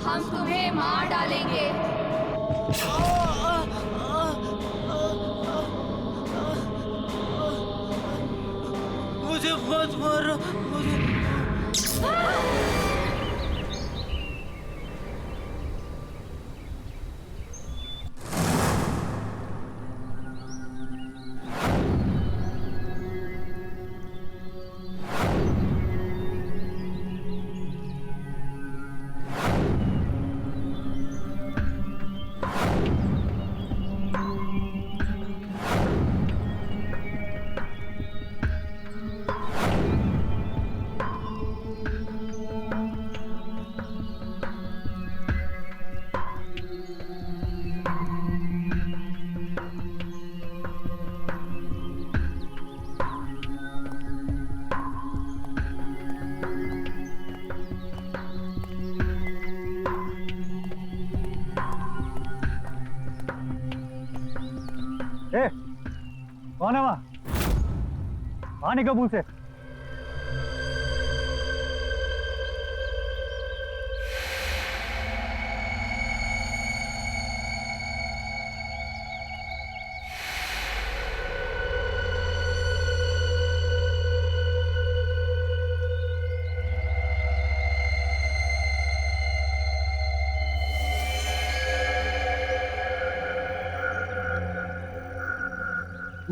हम तुम्हें मार डालेंगे। मुझे मत मारो, मुझे। ए, कौन है वहां? बाहर निकलो मुंह से।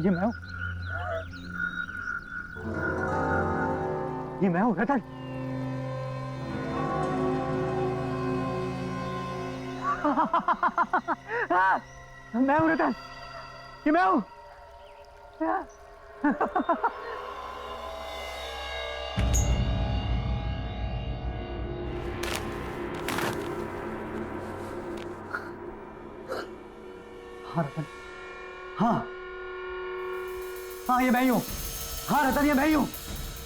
ये मैं हूं, ये मैं हूं रतन। मैं हूं रतन, ये मैं हूं। हाँ रतन, हाँ हाँ, ये मैं ही हूं। हाँ रतन, ये मैं ही हूं।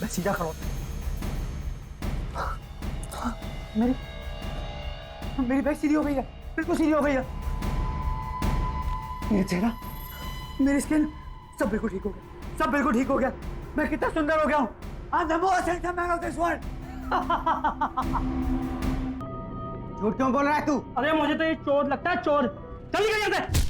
मैं सीधा खड़ा हूं। मेरी बैग सीधी हो गई है, बिल्कुल सीधी हो गई है। मेरा चेहरा, मेरी स्किन, सब बिल्कुल ठीक हो गया, सब बिल्कुल ठीक हो गया। मैं कितना सुंदर हो गया हूं। I'm the most handsome man of this world। झूठ क्यों बोल रहा है तू? अरे मुझे तो ये चोर लगता है, चोर। चल निकल यहाँ से।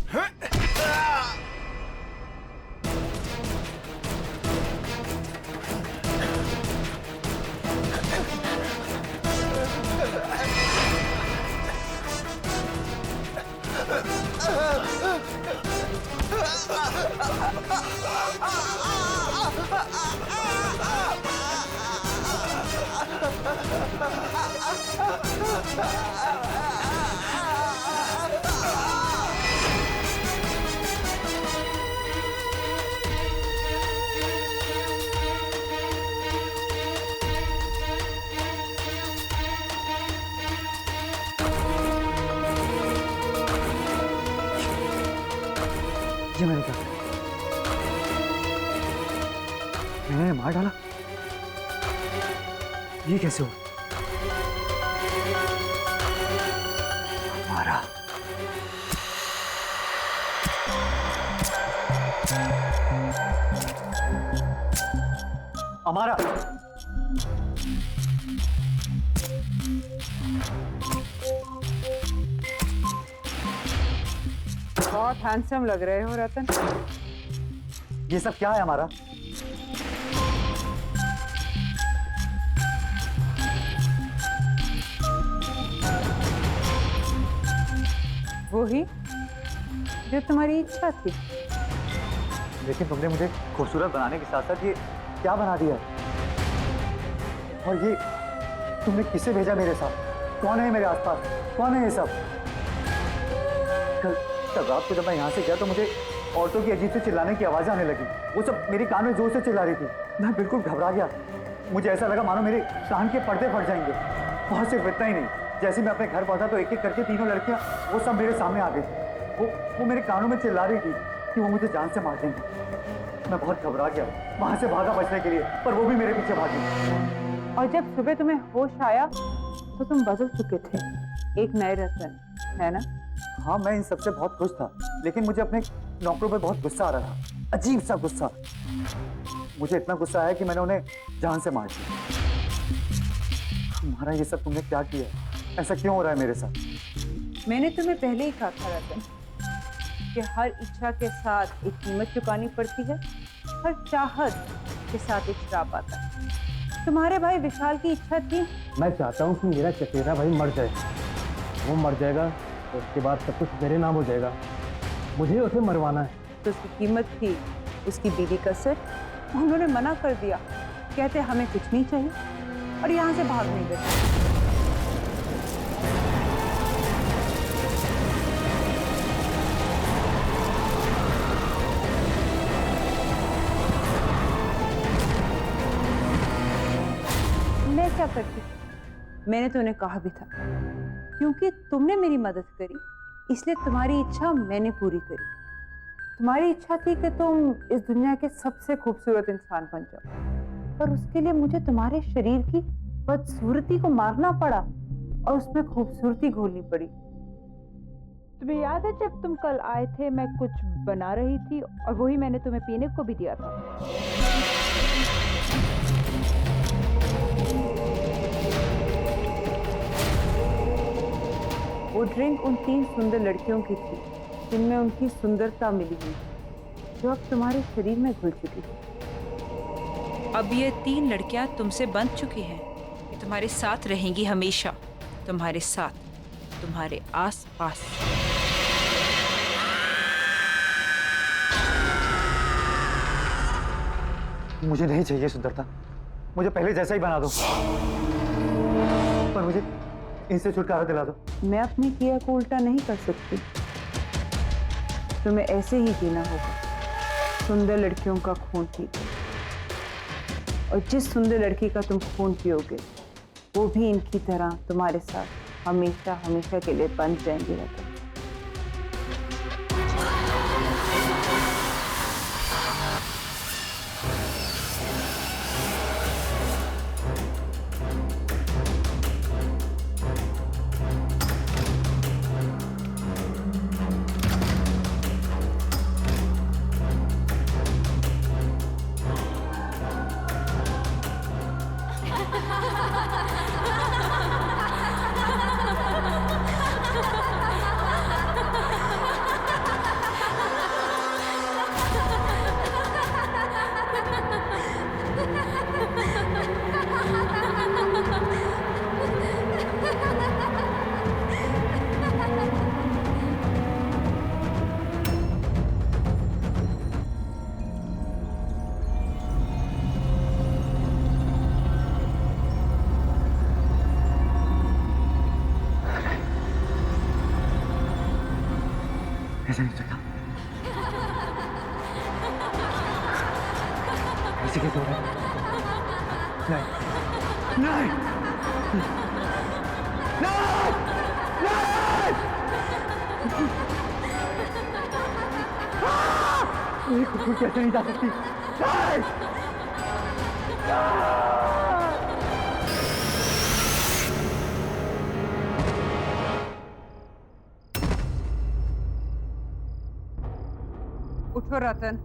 ये मैंने क्या किया? मैंने मार डाला? ये कैसे हो? मारा। हमारा बहुत हैंडसम लग रहे हो रतन। ये सब क्या है हमारा? वही जो तुम्हारी इच्छा थी। लेकिन तुमने मुझे खूबसूरत बनाने के साथ साथ ये क्या बना दिया? और ये तुमने किसे भेजा मेरे साथ? कौन है मेरे आसपास? कौन है ये सब? कल रात को जब मैं यहाँ से गया तो मुझे औरतों की अजीब से चिल्लाने की आवाजें आने लगी। वो सब मेरे कान में जोर से चिल्ला रही थी। मैं बिल्कुल घबरा गया। मुझे ऐसा लगा मानो मेरे कान के पर्दे फट जाएंगे। और सिर्फ इतना ही नहीं, जैसे मैं अपने घर पहुंचा तो एक एक करके तीनों लड़कियां वो सब मेरे सामने आ गई। वो मेरे कानों में चिल्ला रही थी कि वो मुझे जान से मार देंगे। मैं बहुत घबरा गया, वहां से भागा बचने के लिए, पर वो भी मेरे पीछे भागी। और जब सुबह तुम्हें होश आया तो तुम बदल चुके थे, एक नए रतन, है ना? हाँ, मैं इन सबसे बहुत खुश था, लेकिन मुझे अपने नौकरों पे बहुत गुस्सा आ रहा था, अजीब सा गुस्सा। मुझे इतना गुस्सा आया कि मैंने उन्हें जान से मार दिया। तुम्हारा ये सब तुमने क्या किया? ऐसा क्यों हो रहा है मेरे साथ? मैंने तुम्हें पहले ही कहा था रतन कि हर इच्छा के साथ एक कीमत चुकानी पड़ती है, हर चाहत के साथ एक श्राप आता है। तुम्हारे भाई विशाल की इच्छा थी। मैं चाहता हूँ कि मेरा चचेरा भाई मर जाए। वो मर जाएगा तो उसके बाद सब कुछ मेरे नाम हो जाएगा। मुझे उसे मरवाना है। तो उसकी कीमत थी उसकी बीवी का सिर। उन्होंने मना कर दिया, कहते हमें कुछ नहीं चाहिए और यहाँ से भाग नहीं गए। मैं क्या करती? मैंने तो उन्हें कहा भी था, क्योंकि तुमने मेरी मदद करी इसलिए तुम्हारी इच्छा मैंने पूरी करी। तुम्हारी इच्छा थी कि तुम इस दुनिया के सबसे खूबसूरत इंसान बन जाओ, पर उसके लिए मुझे तुम्हारे शरीर की बदसूरती को मारना पड़ा और उसमें खूबसूरती घोलनी पड़ी। तुम्हें याद है जब तुम कल आए थे, मैं कुछ बना रही थी और वही मैंने तुम्हें पीने को भी दिया था। वो ड्रिंक उन 3 सुंदर लड़कियों की थी जिनमें उनकी सुंदरता मिली हुई, जो अब तुम्हारे शरीर में घुल चुकी थी। अब ये 3 लड़कियां तुमसे बंध चुकी हैं। ये तुम्हारे साथ रहेंगी हमेशा, तुम्हारे साथ, तुम्हारे आस पास। मुझे नहीं चाहिए सुंदरता, मुझे पहले जैसा ही बना दो, पर मुझे इनसे छुटकारा दिला दो। मैं अपनी क्रिया को उल्टा नहीं कर सकती, तुम्हें ऐसे ही जीना होगा, सुंदर लड़कियों का खून पीकर। और जिस सुंदर लड़की का तुम खून पियोगे वो भी इनकी तरह तुम्हारे साथ हमेशा हमेशा के लिए बंध जाएंगी रतन। ऐसा नहीं चलता, ऐसे कैसे हो रहा है? नहीं, नहीं, नहीं, नहीं! ये कुछ कैसे नहीं जा सकती? नहीं! उठो रतन।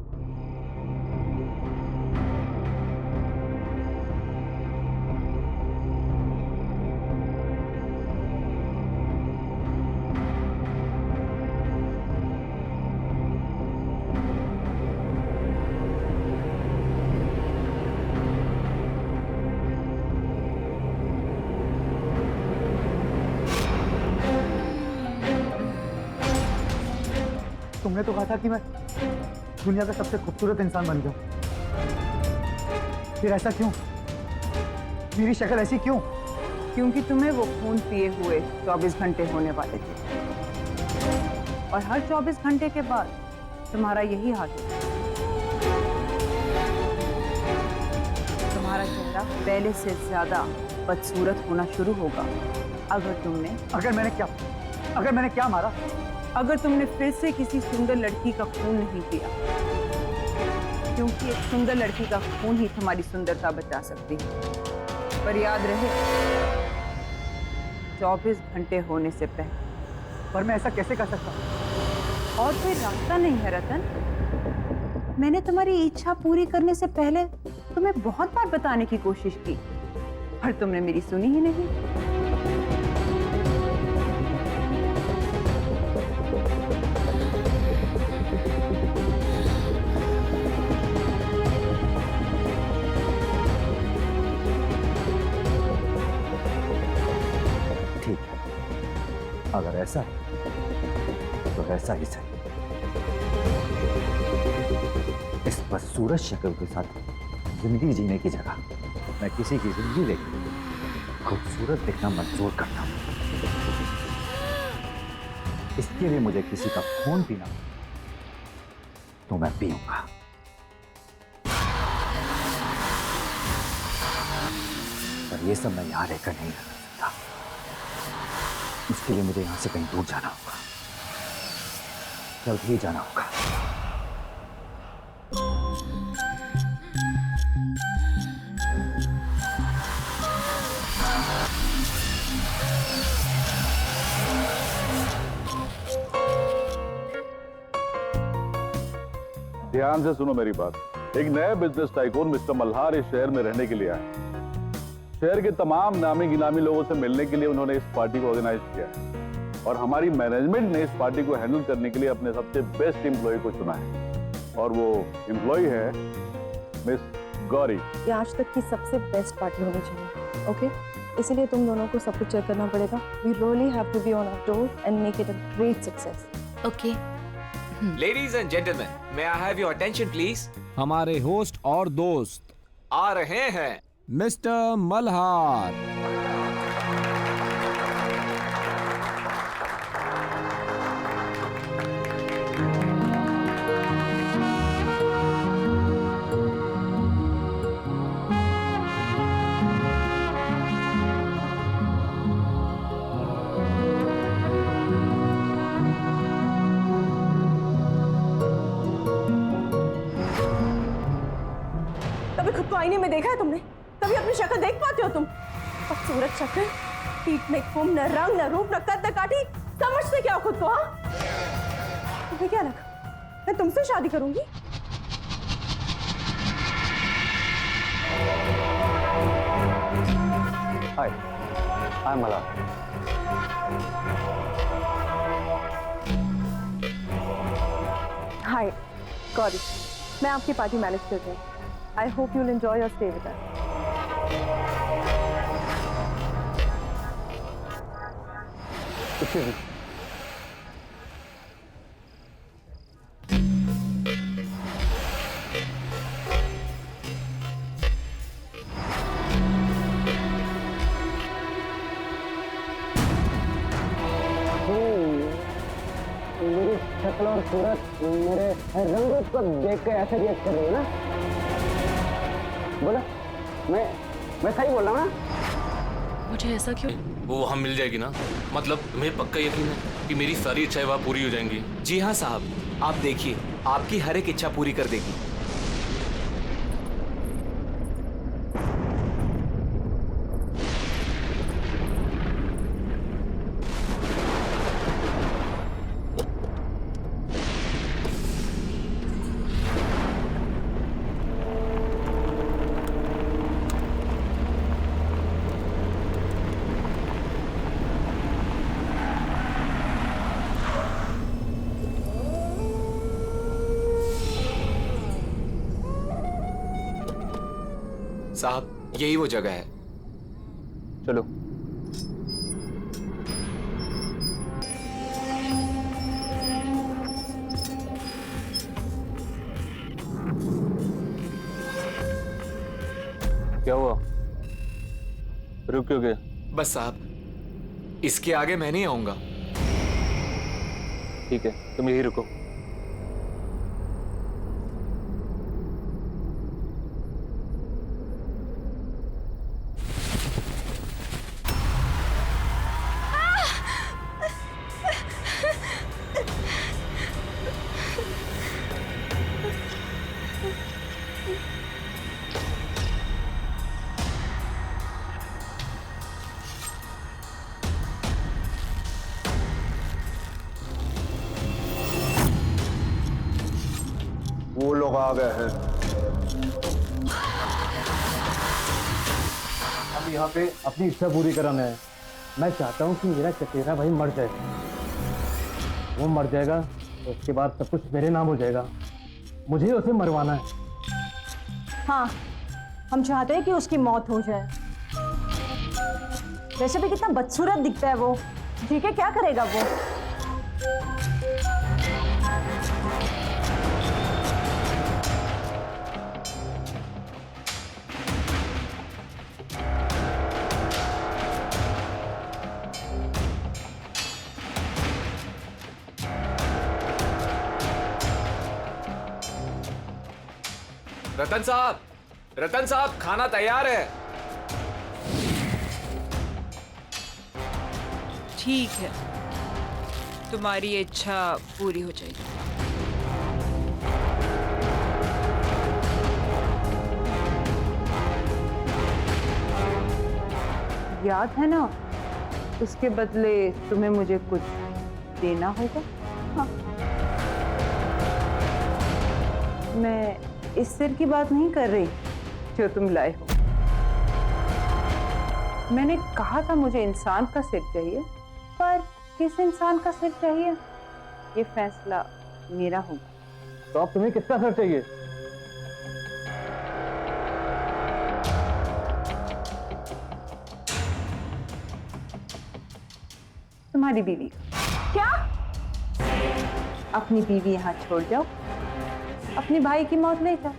तुमने तो कहा था कि मैं दुनिया का सबसे खूबसूरत इंसान बन जाऊं, फिर ऐसा क्यों? मेरी शक्ल ऐसी क्यों? क्योंकि तुम्हें वो खून पिए हुए 24 घंटे होने वाले थे और हर 24 घंटे के बाद तुम्हारा यही हाल है। तुम्हारा चेहरा पहले से ज्यादा बदसूरत होना शुरू होगा अगर मैंने क्या मारा? अगर तुमने फिर से किसी सुंदर लड़की का खून नहीं पिया, क्योंकि एक सुंदर लड़की का खून ही तुम्हारी सुंदरता बचा सकती है। पर याद रहे, 24 घंटे होने से पहले। पर मैं ऐसा कैसे कर सकता हूँ? और कोई रास्ता नहीं है रतन। मैंने तुम्हारी इच्छा पूरी करने से पहले तुम्हें बहुत बार बताने की कोशिश की, पर तुमने मेरी सुनी ही नहीं। अगर ऐसा है तो ऐसा ही सही। इस बदसूरत शक्ल के साथ जिंदगी जीने की जगह मैं किसी की जिंदगी लेकर खूबसूरत दिखना मंजूर करता हूं। इसके लिए मुझे किसी का खून पीना तो मैं पीऊंगा। पर ये सब मैं यहां रहकर नहीं कर सकता। इसके लिए मुझे यहां से कहीं दूर जाना होगा, जल्द ही जाना होगा। ध्यान से सुनो मेरी बात। एक नया बिजनेस टाइकून मिस्टर मल्हार इस शहर में रहने के लिए आए। शहर के तमाम नामी गिनामी लोगों से मिलने के लिए उन्होंने इस पार्टी को ऑर्गेनाइज किया है और हमारी मैनेजमेंट ने इस पार्टी को हैंडल करने के लिए अपने सबसे बेस्ट एम्प्लॉय को चुना है और वो एम्प्लॉय है मिस गौरी। ये आज तक की सबसे बेस्ट पार्टी होनी चाहिए, ओके? इसीलिए तुम दोनों को सब कुछ चेक करना पड़ेगा। We really have to be on our toes and make it a great success. Okay. Ladies and gentlemen, may I have your attention please? हमारे होस्ट और दोस्त आ रहे हैं मिस्टर मल्हार। कभी खुद को आईने में देखा है तुमने? कभी अपनी शक्ल देख पाते हो तुम? खूबसूरत शक्ल, पीठ में कुम, न रंग, न रूप, न कद, न काठी। समझते क्या हो खुद को? हाँ, तुम्हें क्या लगा मैं तुमसे शादी करूंगी? हाय, आई एम मल्हार। हाय गौरी, मैं आपकी पार्टी मैनेज कर रही हूँ। I hope you'll enjoy your stay with us. Excuse me. मेरी शक्ल और सूरत मेरे रंग को देख कर ऐसे रिएक्ट कर रही है ना? बोला मैं सही बोल रहा हूँ ना? मुझे ऐसा क्यों? वो वहाँ मिल जाएगी ना? मतलब तुम्हें पक्का यकीन है कि मेरी सारी इच्छाएं वहाँ पूरी हो जाएंगी? जी हाँ साहब, आप देखिए आपकी हर एक इच्छा पूरी कर देगी। साहब यही वो जगह है। चलो। क्या हुआ? रुक क्यों गए? बस साहब, इसके आगे मैं नहीं आऊंगा। ठीक है, तुम यही रुको। वो लोग आ गए हैं। अब यहाँ पे अपनी इच्छा पूरी कराना है। मैं चाहता हूँ कि मेरा चचेरा भाई मर जाए। वो मर जाएगा तो उसके बाद सब कुछ मेरे नाम हो जाएगा। मुझे उसे मरवाना है। हाँ, हम चाहते हैं कि उसकी मौत हो जाए। वैसे भी कितना बदसूरत दिखता है वो। जी के क्या करेगा वो? रतन साहब खाना तैयार है। ठीक है, तुम्हारी इच्छा पूरी हो जाएगी। याद है ना, उसके बदले तुम्हें मुझे कुछ देना होगा। हाँ। मैं इस सिर की बात नहीं कर रही जो तुम लाए हो। मैंने कहा था मुझे इंसान का सिर चाहिए, पर किस इंसान का सिर चाहिए ये फैसला मेरा होगा। तो अब तुम्हें किसका सर चाहिए? तुम्हारी बीवी का। क्या? अपनी बीवी यहाँ छोड़ जाओ, अपने भाई की मौत ले जाओ।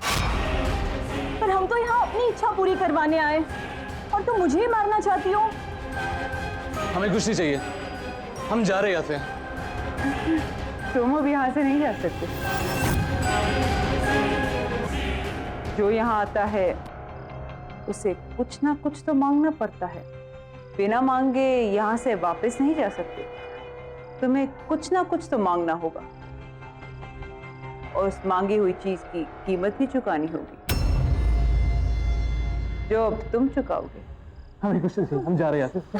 पर हम तो यहाँ अपनी इच्छा पूरी करवाने आए और तुम मुझे ही मारना चाहती हो। हमें कुछ नहीं चाहिए, हम जा रहे हैं यहाँ से। तुम अब यहाँ से नहीं जा सकते। जो यहाँ आता है उसे कुछ ना कुछ तो मांगना पड़ता है। बिना मांगे यहाँ से वापस नहीं जा सकते। तुम्हें कुछ ना कुछ तो मांगना होगा और उस मांगी हुई चीज की कीमत भी चुकानी होगी, जो अब तुम चुकाओगे। हमें कुछ नहीं चाहिए, हम जा रहे हैं यहाँ से।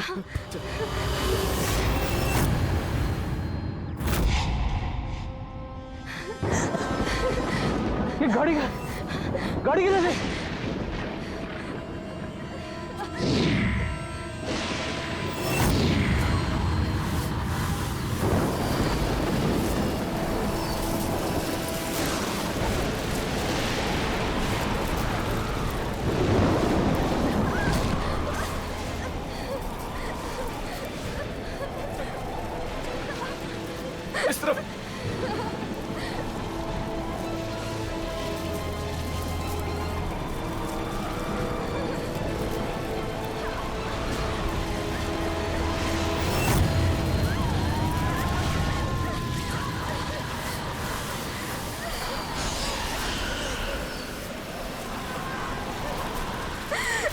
ये गाड़ी किधर है? इस तरफ।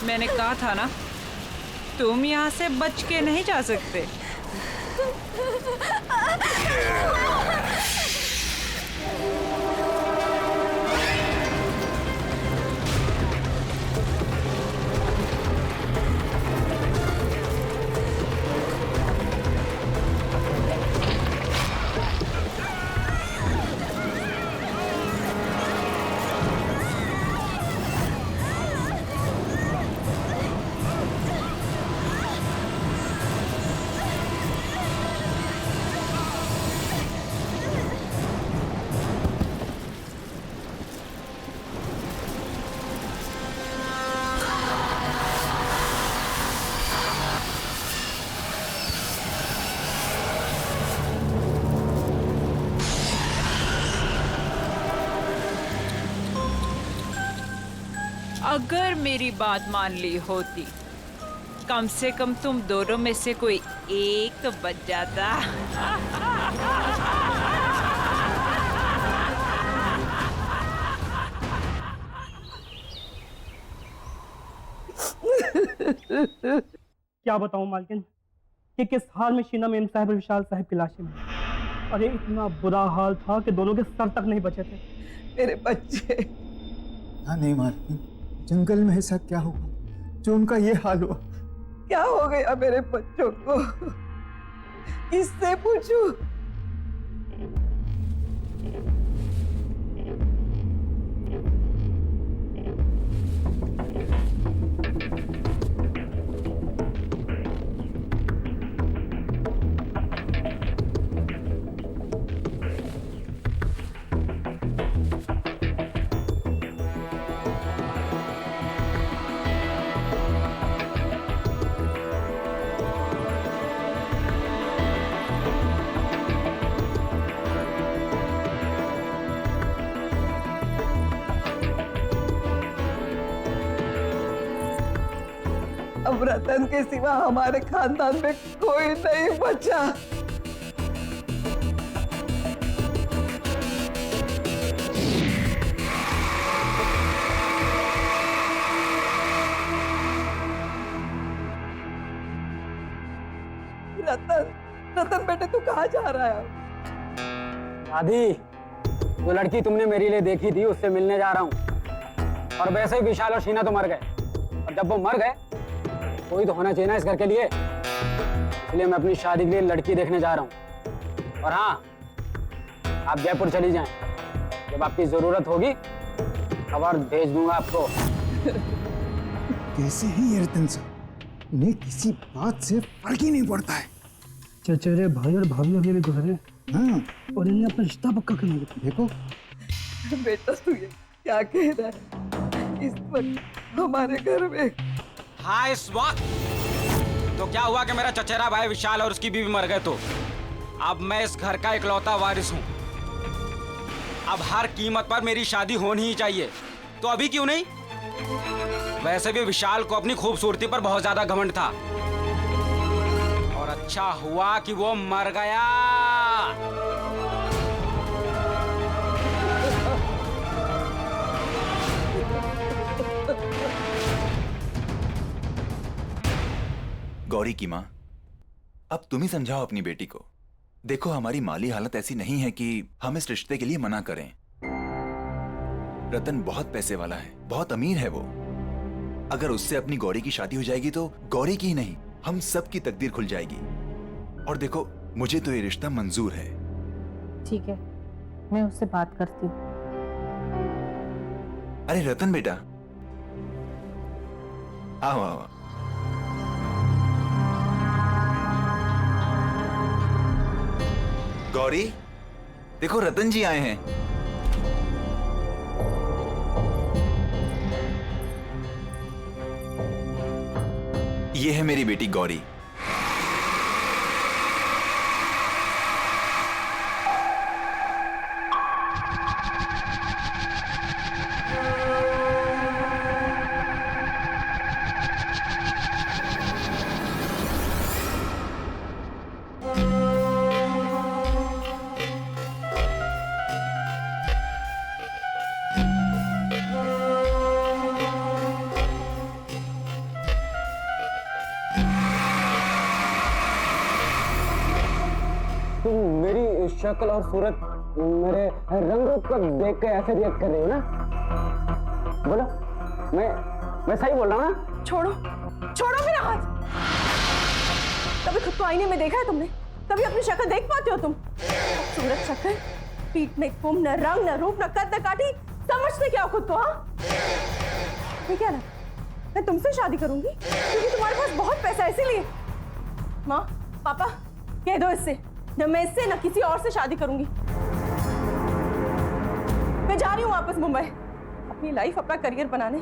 मैंने कहा था ना, तुम यहाँ से बच के नहीं जा सकते। अगर मेरी बात मान ली होती, कम से कम तुम दोनों में से कोई एक तो बच जाता। क्या बताऊं मालकिन कि किस हाल में शीना मेम साहब और विशाल साहब की लाशें मिली। अरे इतना बुरा हाल था कि दोनों के सर तक नहीं बचे थे। मेरे बच्चे। नहीं मालकिन, जंगल में ऐसा क्या हुआ जो उनका ये हाल हुआ? क्या हो गया मेरे बच्चों को? किससे पूछूं? रतन के सिवा हमारे खानदान में कोई नहीं बचा। रतन, रतन बेटे तू कहाँ जा रहा है? दादी, जो लड़की तुमने मेरे लिए देखी थी उससे मिलने जा रहा हूँ। और वैसे ही विशाल और शीना तो मर गए, और जब वो मर गए कोई तो होना चाहिए ना इस घर के लिए, इसलिए मैं अपनी शादी के लिए लड़की देखने जा रहा हूँ। और हाँ, आप जयपुर चली जाएं, जब आपकी जरूरत होगी खबर भेज दूंगा आपको। कैसे हैं ये रतन साहब, इन्हें किसी बात से फर्क ही नहीं पड़ता है। चचेरे भाई और भाभी अभी भी गुजरे, हाँ, और इन्हें अपना रिश्ता पक्का करने का। देखो बेटा तू ये क्या कह रहा है इस वक्त हमारे घर में? हाँ, इस वक्त तो क्या हुआ कि मेरा चचेरा भाई विशाल और उसकी बीवी मर गए, तो अब मैं इस घर का इकलौता वारिस हूँ। अब हर कीमत पर मेरी शादी होनी ही चाहिए, तो अभी क्यों नहीं? वैसे भी विशाल को अपनी खूबसूरती पर बहुत ज्यादा घमंड था, और अच्छा हुआ कि वो मर गया। गौरी की माँ, अब तुम ही समझाओ अपनी बेटी को। देखो हमारी माली हालत ऐसी नहीं है कि हम इस रिश्ते के लिए मना करें। रतन बहुत पैसे वाला है, बहुत अमीर है वो। अगर उससे अपनी गौरी की शादी हो जाएगी तो गौरी की ही नहीं, हम सब की तकदीर खुल जाएगी। और देखो, मुझे तो ये रिश्ता मंजूर है। ठीक है, मैं उससे बात करती हूँ। अरे रतन बेटा, आओ आओ। गौरी, देखो रतन जी आए हैं। ये है मेरी बेटी गौरी। शक्ल और सूरत मेरे रंग रूप को देख के ऐसे रिएक्ट कर रही हो ना? बोलो, मैं सही बोल रहा हूँ ना? छोड़ो, छोड़ो मेरा हाथ। कभी खुद को आईने में देखा है तुमने? कभी अपनी शक्ल देख पाते हो तुम? सूरत शक्ल, पीठ में कुम, न रंग, न रूप, न कद, न काठी, समझते क्या हो खुद को? हाँ, ये क्या ना, मैं तुमसे शादी करूंगी क्योंकि तुम्हारे पास बहुत पैसा है, इसीलिए। माँ, पापा, कह दो इससे, न मैं इससे न किसी और से शादी करूंगी। मैं जा रही हूँ वापस मुंबई, अपनी लाइफ, अपना करियर बनाने।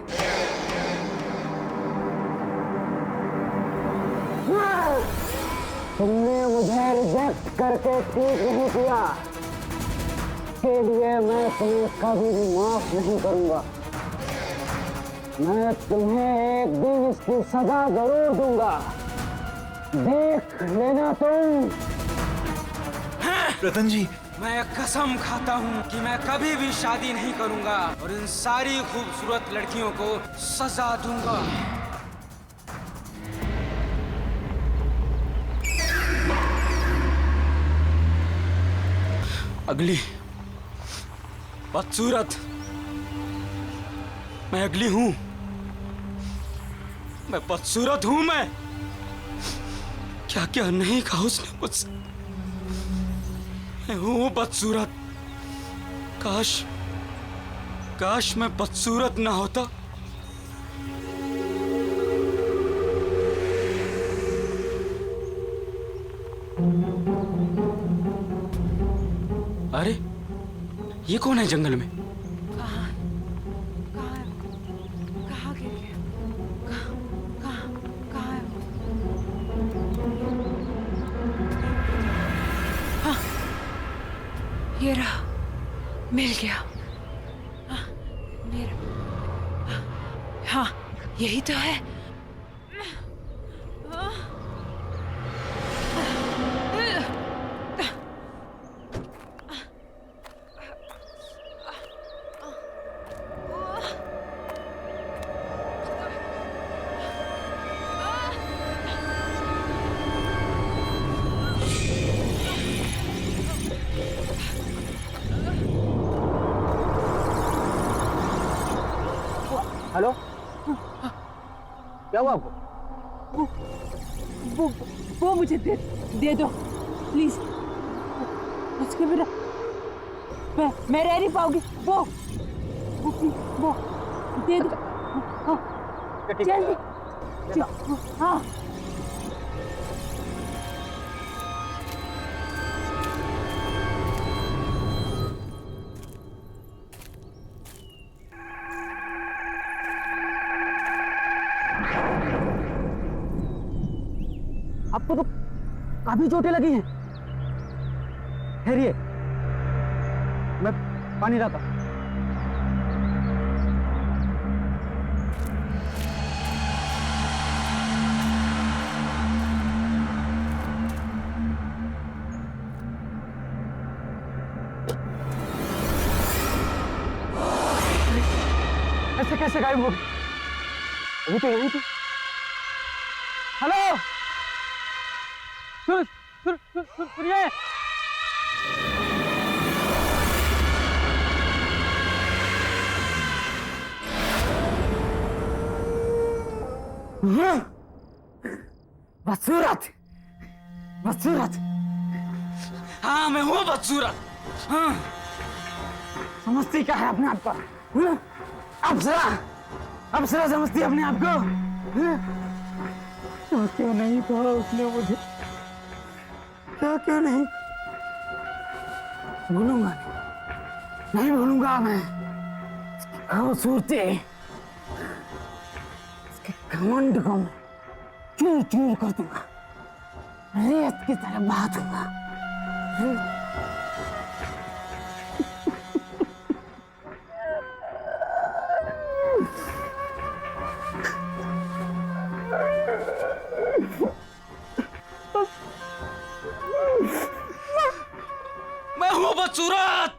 तुमने मुझे रिजेक्ट करके ठीक नहीं किया, इसके लिए मैं तुम्हें कभी भी माफ नहीं करूंगा। मैं तुम्हें एक दिन इसकी सजा जरूर दूंगा, देख लेना तुम। रतन जी, मैं कसम खाता हूँ कि मैं कभी भी शादी नहीं करूंगा और इन सारी खूबसूरत लड़कियों को सजा दूंगा। अगली बदसूरत, मैं अगली हूं, मैं बदसूरत हूं। मैं क्या क्या नहीं कहा उसने मुझसे। मैं हूं बदसूरत। काश मैं बदसूरत ना होता। अरे ये कौन है जंगल में? कहाँ गिर गया? कहाँ है वो? हाँ, ये रहा, मिल गया। हाँ, मेरा, हाँ, यही तो है। हेलो, क्या हुआ आपको? वो मुझे दे दो प्लीज। उसके बिना मैं रह नहीं पाऊंगी। वो दे दो। हाँ, जल्दी। हाँ आपको तो काफी चोटें लगी हैं। ठहरिए, मैं पानी लाता हूं। ऐसे कैसे गायब हो गई? अभी तो यहीं थी। हेलो, सुनिए। बदसूरत, बदसूरत। हाँ, मैं हूँ बदसूरत। हाँ, समझती क्या है अपने आप को? अप्सरा, अप्सरा समझती है अपने आप को? तो क्यों नहीं कहा उसने मुझे? क्या क्यों नहीं? भूलूंगा नहीं भूलूंगा मैं। खूबसूरती, इसके घमंड को मैं चूर चूर कर दूंगा, रेत की तरह बहा दूंगा। मैं हूँ बदसूरत,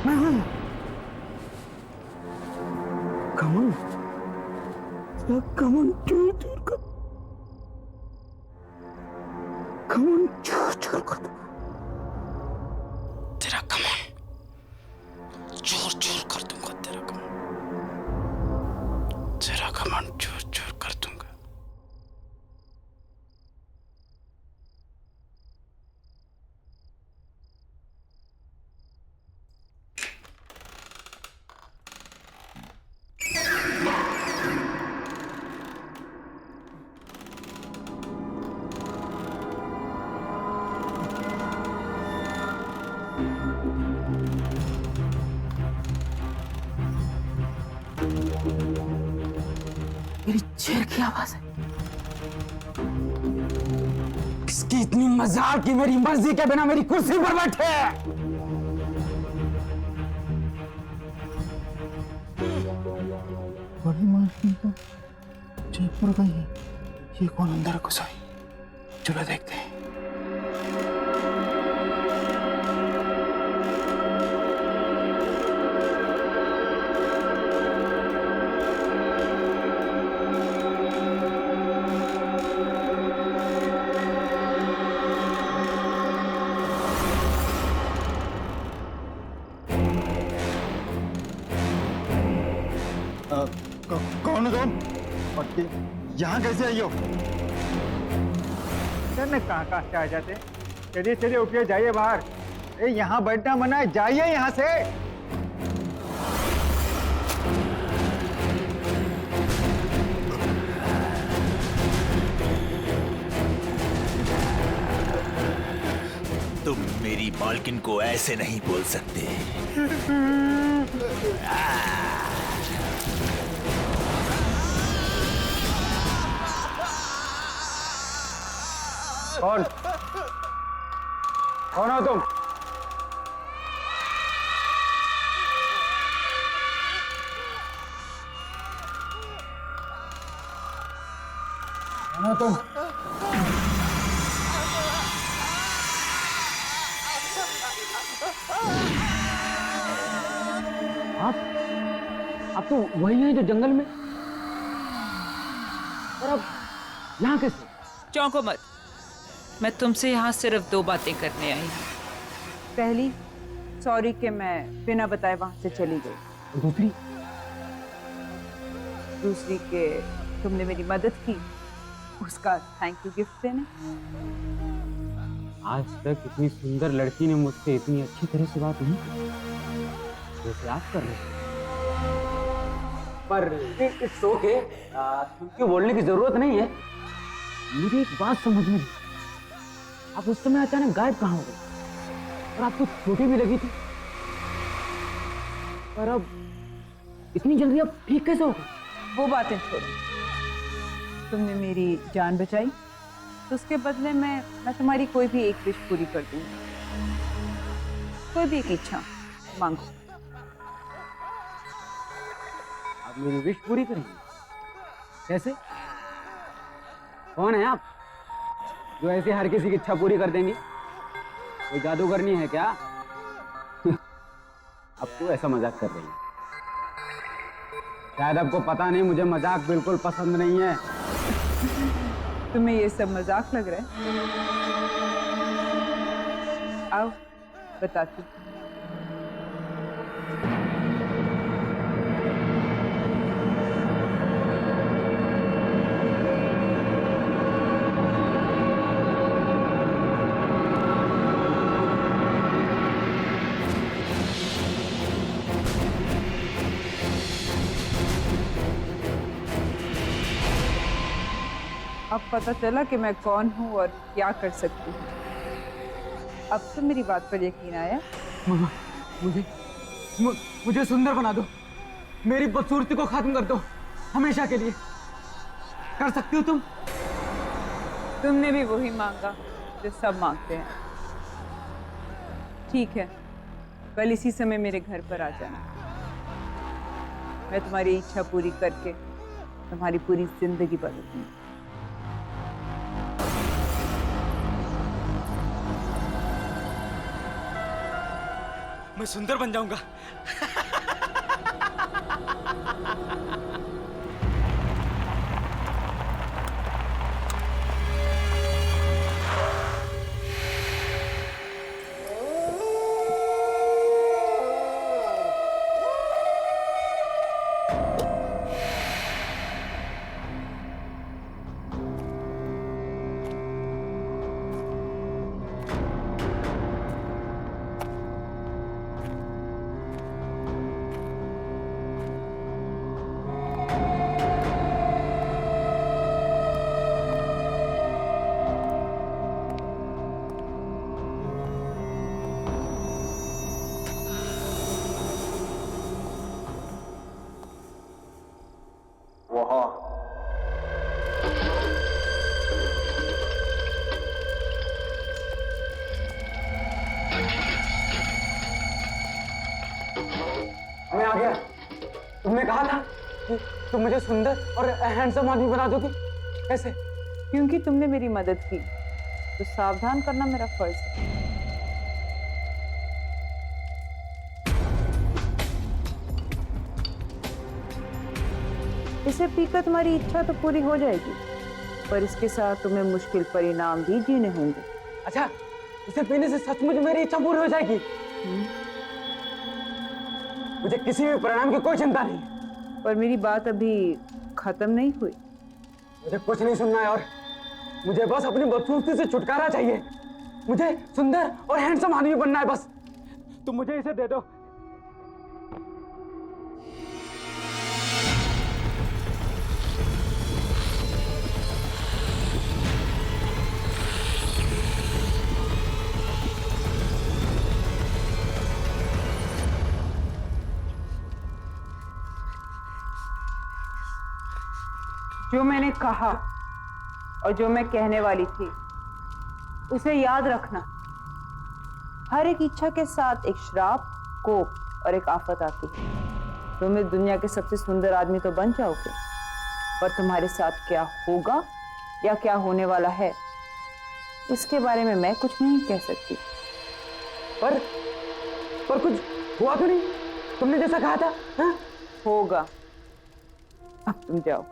मैं हूँ कमन, कमन चूर चूर कर, कमन चूर चूर कर दूंगा। तेरा कमन चूर चूर कर दूंगा, तेरा कमन, तेरा कमन चूर चूर कर दूंगा। मेरी चेयर की आवाज है। किसकी इतनी मजाक कि मेरी मर्जी के बिना मेरी कुर्सी पर बैठे? बड़ी मालकिन तो जयपुर गई है। ये कौन अंदर घुसा है? चलो देखते हैं। कौन हो तुम? और यहाँ कैसे आई हो? कहाँ से आ जाते? चलिए चलिए, उठिए, जाइए बाहर। यहाँ बैठना मना है, जाइए यहाँ से। तुम मेरी मालकिन को ऐसे नहीं बोल सकते। कौन? कौन हो तुम? कौन हो तुम? आप तो वही हैं जो जंगल में, और अब यहाँ कैसे? चौंको मत, मैं तुमसे यहाँ सिर्फ 2 बातें करने आई हूँ। पहली, सॉरी कि मैं बिना बताए वहां से चली गई। दूसरी, दूसरी के तुमने मेरी मदद की, उसका थैंक यू गिफ्ट देना। आज तक इतनी सुंदर लड़की ने मुझसे इतनी अच्छी तरह से बात नहीं की जैसे आप कर रहे हैं। पर इट्स ओके, क्यों बोलने की जरूरत नहीं है। मुझे एक बात समझ में नहीं, आप उस समय अचानक गायब कहाँ हो गए और आपको छोटी भी लगी थी, पर अब इतनी जल्दी आप ठीक कैसे हो गए? वो बातें छोड़ो, तुमने मेरी जान बचाई तो उसके बदले में मैं तुम्हारी कोई भी एक विश पूरी कर दूंगी। कोई भी एक इच्छा मांगो। आप मेरी विश पूरी करेंगे? कैसे? कौन है आप जो ऐसे हर किसी की इच्छा पूरी कर देंगे? कोई जादूगरनी है क्या? अब तो ऐसा मजाक कर रही है। शायद आपको पता नहीं, मुझे मजाक बिल्कुल पसंद नहीं है। तुम्हें ये सब मजाक लग रहा है? आओ बताती हूँ। अब पता चला कि मैं कौन हूँ और क्या कर सकती हूँ। अब तो मेरी बात पर यकीन आया। मामा, मुझे सुंदर बना दो, मेरी बदसूरती को खत्म कर दो हमेशा के लिए। कर सकती हो तुम? तुमने भी वही मांगा जो सब मांगते हैं। ठीक है, कल इसी समय मेरे घर पर आ जाना। मैं तुम्हारी इच्छा पूरी करके तुम्हारी पूरी जिंदगी बदल दूंगी। मैं सुंदर बन जाऊंगा। मैं आ गया। तुमने कहा था कि तुम मुझे सुंदर और हैंडसम आदमी बना दोगी। कैसे? क्योंकि तुमने मेरी मदद की तो सावधान करना मेरा फर्ज है। इसे पीकर तुम्हारी इच्छा तो पूरी हो जाएगी, पर इसके साथ तुम्हें मुश्किल परिणाम भी जीने होंगे। अच्छा, इसे पीने से सचमुच मेरी इच्छा पूरी हो जाएगी? मुझे किसी भी परिणाम की कोई चिंता नहीं। पर मेरी बात अभी खत्म नहीं हुई। मुझे कुछ नहीं सुनना है और मुझे बस अपनी बदसूरती से छुटकारा चाहिए। मुझे सुंदर और हैंडसम आदमी बनना है बस। तुम मुझे इसे दे दो। जो मैंने कहा और जो मैं कहने वाली थी उसे याद रखना। हर एक इच्छा के साथ एक श्राप, कोप और एक आफत आती है। तुम इस दुनिया के सबसे सुंदर आदमी तो बन जाओगे, पर तुम्हारे साथ क्या होगा या क्या होने वाला है इसके बारे में मैं कुछ नहीं कह सकती। पर कुछ हुआ तो नहीं? तुमने जैसा कहा था। हाँ? होगा। अब तुम जाओ।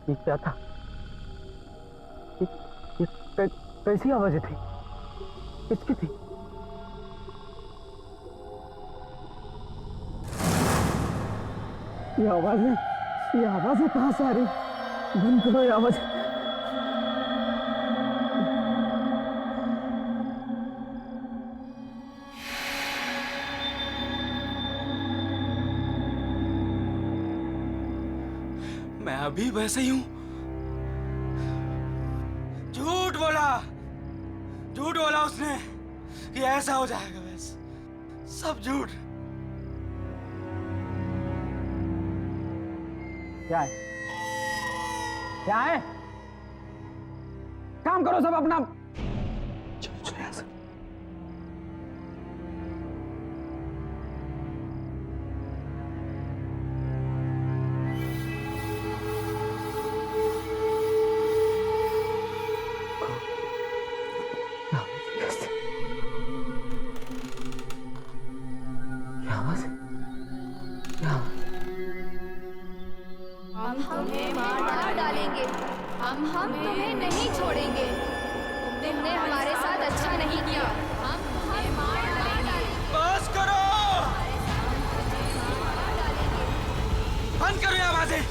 ये क्या था? कैसी आवाजें थी? किसकी थी? ये आवाजें कहाँ से आ रही? बंद करो ये आवाज। मैं अभी वैसे ही हूं। झूठ बोला उसने कि ऐसा हो जाएगा। बस सब झूठ। क्या है? क्या है? काम करो सब अपना। चलो यहाँ से। हम तुम्हें मार डालेंगे। हम तुम्हें नहीं छोड़ेंगे। तुमने हमारे साथ अच्छा नहीं किया। हम तुम्हें मार डालेंगे। बस करो। बंद करो ये आवाजें।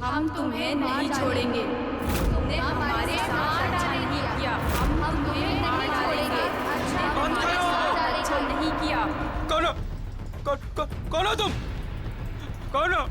हम तुम्हें नहीं छोड़ेंगे। तुमने हमारे साथ अच्छा नहीं किया। हम तुम्हें नहीं छोड़ेंगे। अच्छा नहीं किया। कौन हो तुम? कौन हो?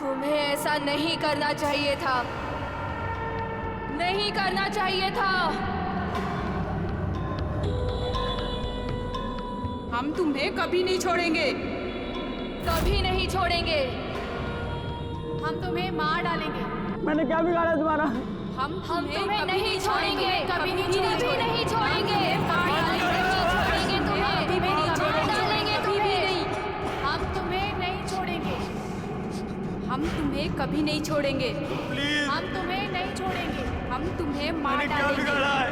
तुम्हें ऐसा नहीं करना चाहिए था। नहीं करना चाहिए था। हम तुम्हें कभी नहीं छोड़ेंगे। कभी नहीं छोड़ेंगे। हम तुम्हें मार डालेंगे। मैंने क्या बिगाड़ा तुम्हारा? हम तुम्हें नहीं छोड़ेंगे। कभी नहीं छोड़ेंगे। मार डालेंगे तुम्हें। हम तुम्हें नहीं छोड़ेंगे। हम तुम्हें कभी नहीं छोड़ेंगे। प्लीज। हम तुम्हें नहीं छोड़ेंगे। हम तुम्हें मार मैंने क्या डालेंगे। बिगाड़ा है?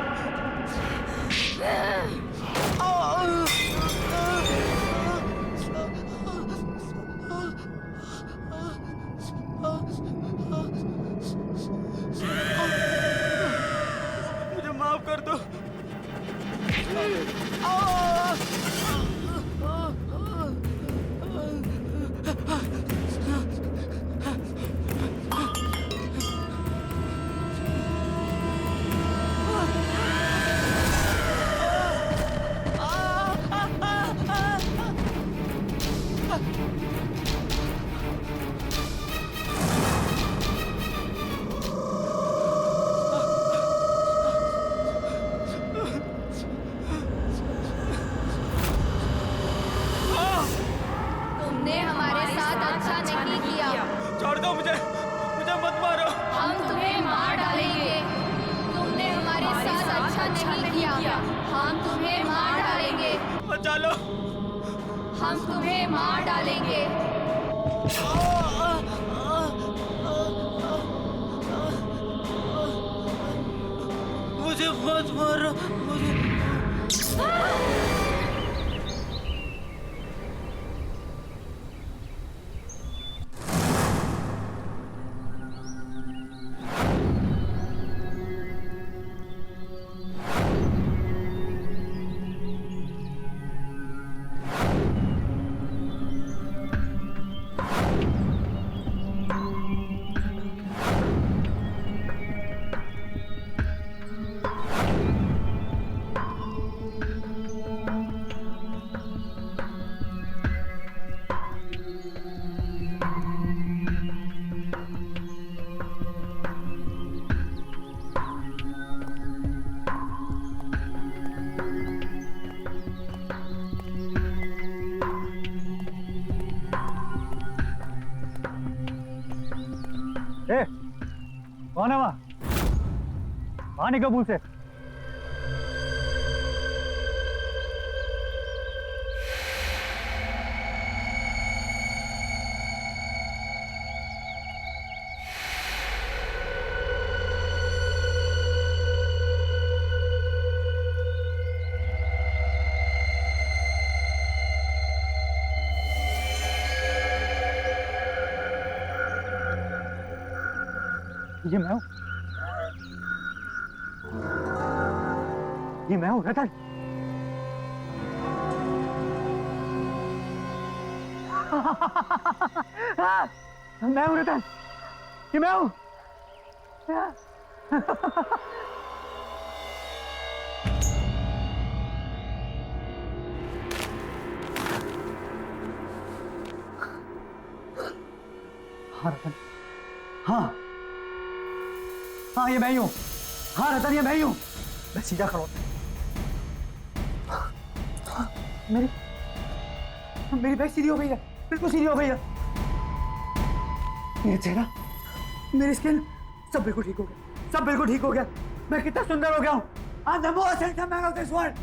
मुझे माफ कर दो। तुमने हमारे साथ अच्छा नहीं किया। छोड़ दो मुझे मत मारो। हम तुम्हें मार डालेंगे। तुमने हमारे साथ अच्छा नहीं किया। हम तुम्हें मार डालेंगे। बचा लो। हम तुम्हें मार डालेंगे। मुझे मत मारो। ए, कौन है वहां? वहां निकल मुंह से। ये मैं हूं, ये मैं हूं रतन। मैं हूं रतन, ये मैं हूं। हाँ रतन, हाँ हाँ, ये मैं ही हूँ। हाँ रतन, ये मैं ही हूँ। मैं सीधा खड़ा हूँ। मेरी बैग सीधी हो गई है, बिल्कुल सीधी हो गई है। मेरा चेहरा, मेरी स्किन, सब बिल्कुल ठीक हो गया, सब बिल्कुल ठीक हो गया। मैं कितना सुंदर हो गया हूँ। I'm the most handsome man of this world.